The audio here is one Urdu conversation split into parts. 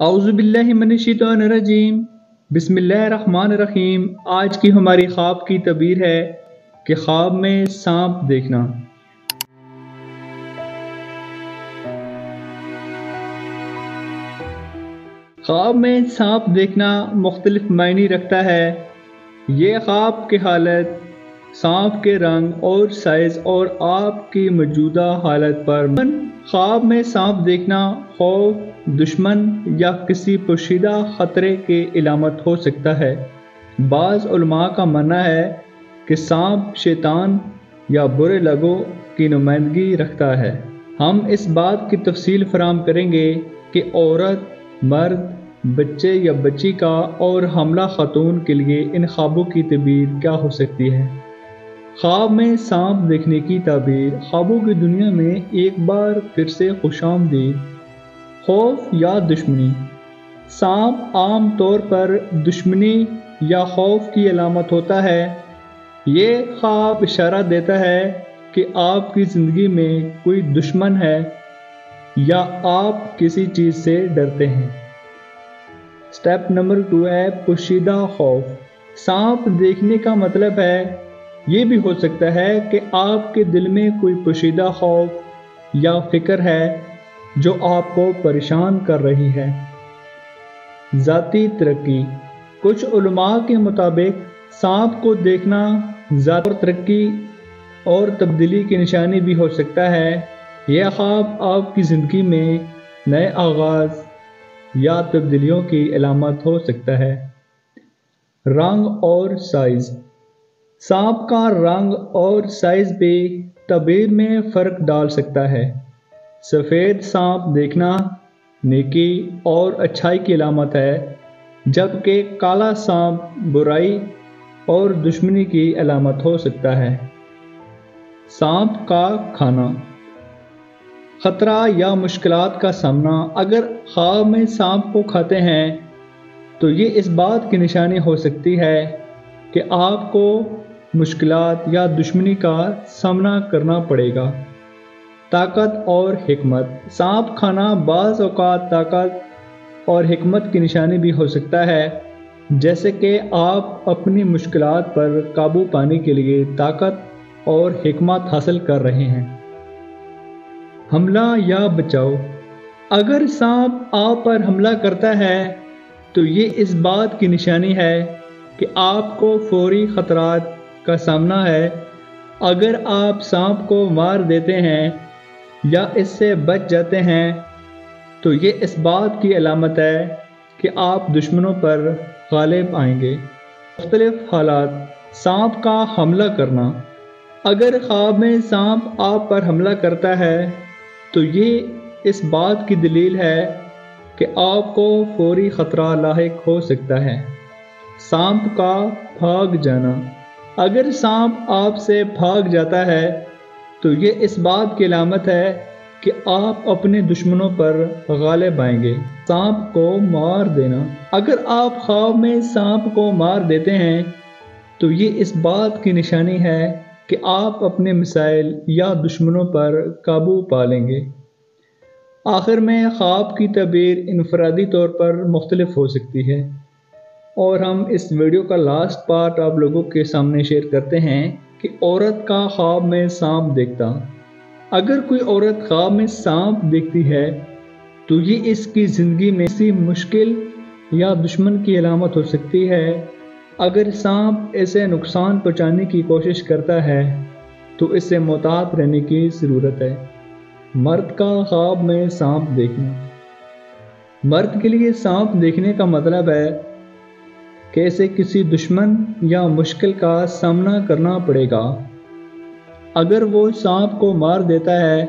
اعوذ باللہ من الشیطان الرجیم بسم اللہ الرحمن الرحیم۔ آج کی ہماری خواب کی تعبیر ہے کہ خواب میں سانپ دیکھنا۔ خواب میں سانپ دیکھنا مختلف معنی رکھتا ہے۔ یہ خواب کی حالت، سانپ کے رنگ اور سائز اور آپ کی موجودہ حالت پر خواب میں سانپ دیکھنا خوف، دشمن یا کسی پوشیدہ خطرے کی علامت ہو سکتا ہے۔ بعض علماء کا ماننا ہے کہ سانپ شیطان یا برے لوگوں کی نمائندگی رکھتا ہے۔ ہم اس بات کی تفصیل فراہم کریں گے کہ عورت، مرد، بچے یا بچی کا اور حاملہ خاتون کے لیے ان خوابوں کی تعبیر کیا ہو سکتی ہے۔ خواب میں سانپ دیکھنے کی تعبیر۔ خوابوں کی دنیا میں ایک بار پھر سے خوش آمدید۔ خوف یا دشمنی۔ سانپ عام طور پر دشمنی یا خوف کی علامت ہوتا ہے۔ یہ خواب اشارہ دیتا ہے کہ آپ کی زندگی میں کوئی دشمن ہے یا آپ کسی چیز سے ڈرتے ہیں۔ سٹیپ نمبر 2 ہے پوشیدہ خوف۔ سانپ دیکھنے کا مطلب ہے یہ بھی ہو سکتا ہے کہ آپ کے دل میں کوئی پوشیدہ خوف یا فکر ہے جو آپ کو پریشان کر رہی ہے۔ ذاتی ترقی۔ کچھ علماء کے مطابق سانپ کو دیکھنا ذاتی ترقی اور تبدیلی کی نشانی بھی ہو سکتا ہے۔ یہ خواب آپ کی زندگی میں نئے آغاز یا تبدیلیوں کی علامت ہو سکتا ہے۔ رنگ اور سائز۔ سانپ کا رنگ اور سائز بھی تعبیر میں فرق ڈال سکتا ہے۔ سفید سانپ دیکھنا نیکی اور اچھائی کی علامت ہے، جبکہ کالا سانپ برائی اور دشمنی کی علامت ہو سکتا ہے۔ سانپ کا کھانا۔ خطرہ یا مشکلات کا سامنا۔ اگر خواب میں سانپ کو کھاتے ہیں تو یہ اس بات کی نشانی ہو سکتی ہے کہ آپ کو مشکلات یا دشمنی کا سامنا کرنا پڑے گا۔ طاقت اور حکمت۔ سانپ کھانا بعض اوقات طاقت اور حکمت کی نشانی بھی ہو سکتا ہے، جیسے کہ آپ اپنی مشکلات پر قابو پانے کے لیے طاقت اور حکمت حاصل کر رہے ہیں۔ حملہ یا بچاؤ۔ اگر سانپ آپ پر حملہ کرتا ہے تو یہ اس بات کی نشانی ہے کہ آپ کو فوری خطرات کا سامنا ہے۔ اگر آپ سانپ کو مار دیتے ہیں یا اس سے بچ جاتے ہیں تو یہ اس بات کی علامت ہے کہ آپ دشمنوں پر غالب آئیں گے۔ مختلف حالات۔ سانپ کا حملہ کرنا۔ اگر خواب میں سانپ آپ پر حملہ کرتا ہے تو یہ اس بات کی دلیل ہے کہ آپ کو فوری خطرہ لاحق ہو سکتا ہے۔ سانپ کا بھاگ جانا۔ اگر سانپ آپ سے بھاگ جاتا ہے تو یہ اس بات کی علامت ہے کہ آپ اپنے دشمنوں پر غالب آئیں گے۔ سانپ کو مار دینا۔ اگر آپ خواب میں سانپ کو مار دیتے ہیں تو یہ اس بات کی نشانی ہے کہ آپ اپنے مسائل یا دشمنوں پر قابو پا لیں گے۔ آخر میں خواب کی تعبیر انفرادی طور پر مختلف ہو سکتی ہے، اور ہم اس ویڈیو کا لاسٹ پارٹ آپ لوگوں کے سامنے شیئر کرتے ہیں کہ عورت کا خواب میں سانپ دیکھتا۔ اگر کوئی عورت خواب میں سانپ دیکھتی ہے تو یہ اس کی زندگی میں کسی مشکل یا دشمن کی علامت ہو سکتی ہے۔ اگر سانپ اسے نقصان پہنچانے کی کوشش کرتا ہے تو اس سے محتاط رہنے کی ضرورت ہے۔ مرد کا خواب میں سانپ دیکھنا۔ مرد کے لیے سانپ دیکھنے کا مطلب ہے کہ اسے کسی دشمن یا مشکل کا سامنا کرنا پڑے گا۔ اگر وہ سانپ کو مار دیتا ہے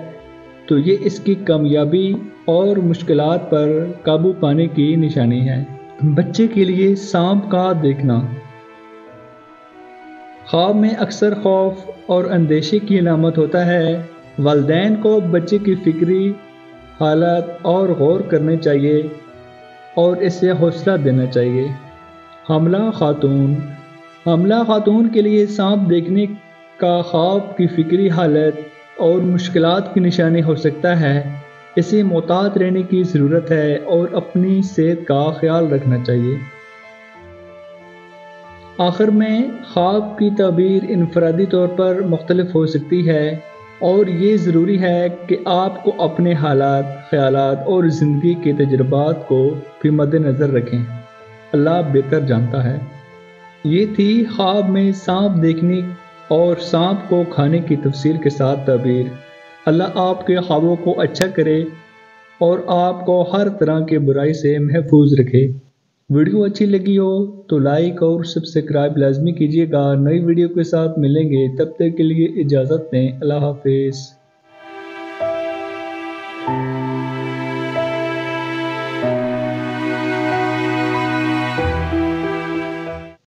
تو یہ اس کی کامیابی اور مشکلات پر قابو پانے کی نشانی ہے۔ بچے کے لیے سانپ کا دیکھنا۔ خواب میں اکثر خوف اور اندیشے کی علامت ہوتا ہے۔ والدین کو بچے کی فکری حالت اور غور کرنے چاہیے اور اسے حوصلہ دینا چاہیے۔ حاملہ خاتون۔ حاملہ خاتون کے لیے سانپ دیکھنے کا خواب کی فکری حالت اور مشکلات کی نشانی ہو سکتا ہے۔ اسے محتاط رہنے کی ضرورت ہے اور اپنی صحت کا خیال رکھنا چاہیے۔ آخر میں خواب کی تعبیر انفرادی طور پر مختلف ہو سکتی ہے اور یہ ضروری ہے کہ آپ کو اپنے حالات، خیالات اور زندگی کے تجربات کو بھی مد نظر رکھیں۔ اللہ بہتر جانتا ہے۔ یہ تھی خواب میں سانپ دیکھنے اور سانپ کو کھانے کی تفصیل کے ساتھ تعبیر۔ اللہ آپ کے خوابوں کو اچھا کرے اور آپ کو ہر طرح کی برائی سے محفوظ رکھے۔ ویڈیو اچھی لگی ہو تو لائک اور سبسکرائب لازمی کیجیے گا۔ نئی ویڈیو کے ساتھ ملیں گے، تب تک کے لیے اجازت دیں۔ اللہ حافظ۔